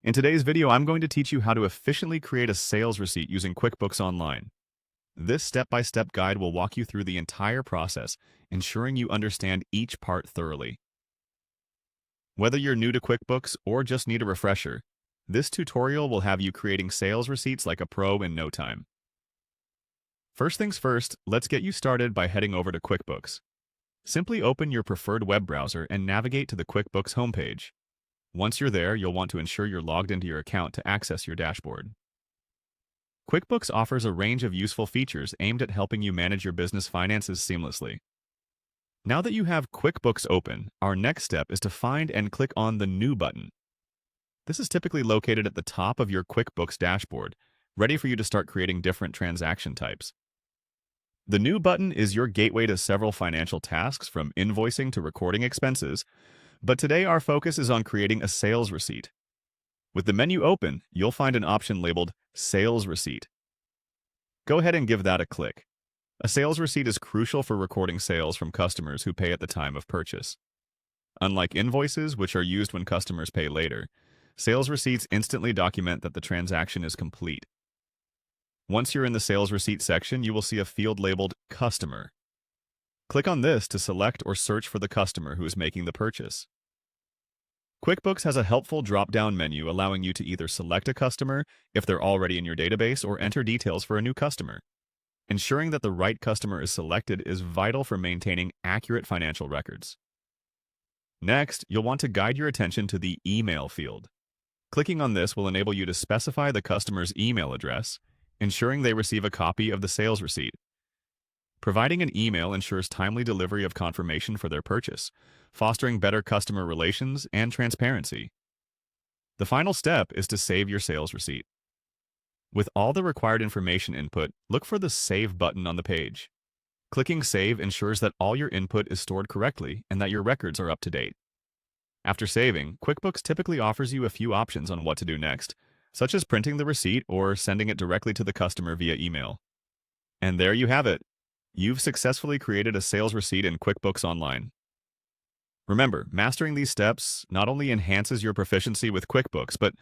In today's video, I'm going to teach you how to efficiently create a sales receipt using QuickBooks Online. This step-by-step guide will walk you through the entire process, ensuring you understand each part thoroughly. Whether you're new to QuickBooks or just need a refresher, this tutorial will have you creating sales receipts like a pro in no time. First things first, let's get you started by heading over to QuickBooks. Simply open your preferred web browser and navigate to the QuickBooks homepage. Once you're there, you'll want to ensure you're logged into your account to access your dashboard. QuickBooks offers a range of useful features aimed at helping you manage your business finances seamlessly. Now that you have QuickBooks open, our next step is to find and click on the New button. This is typically located at the top of your QuickBooks dashboard, ready for you to start creating different transaction types. The New button is your gateway to several financial tasks from invoicing to recording expenses, but today our focus is on creating a sales receipt. With the menu open, you'll find an option labeled Sales Receipt. Go ahead and give that a click. A sales receipt is crucial for recording sales from customers who pay at the time of purchase. Unlike invoices, which are used when customers pay later, sales receipts instantly document that the transaction is complete. Once you're in the sales receipt section, you will see a field labeled Customer. Click on this to select or search for the customer who is making the purchase. QuickBooks has a helpful drop-down menu allowing you to either select a customer if they're already in your database or enter details for a new customer. Ensuring that the right customer is selected is vital for maintaining accurate financial records. Next, you'll want to guide your attention to the Email field. Clicking on this will enable you to specify the customer's email address, ensuring they receive a copy of the sales receipt. Providing an email ensures timely delivery of confirmation for their purchase, fostering better customer relations and transparency. The final step is to save your sales receipt. With all the required information input, look for the Save button on the page. Clicking Save ensures that all your input is stored correctly and that your records are up to date. After saving, QuickBooks typically offers you a few options on what to do next, such as printing the receipt or sending it directly to the customer via email. And there you have it. You've successfully created a sales receipt in QuickBooks Online. Remember, mastering these steps not only enhances your proficiency with QuickBooks, but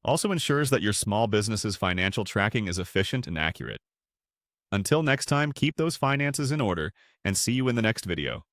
also ensures that your small business's financial tracking is efficient and accurate. Until next time, keep those finances in order and see you in the next video.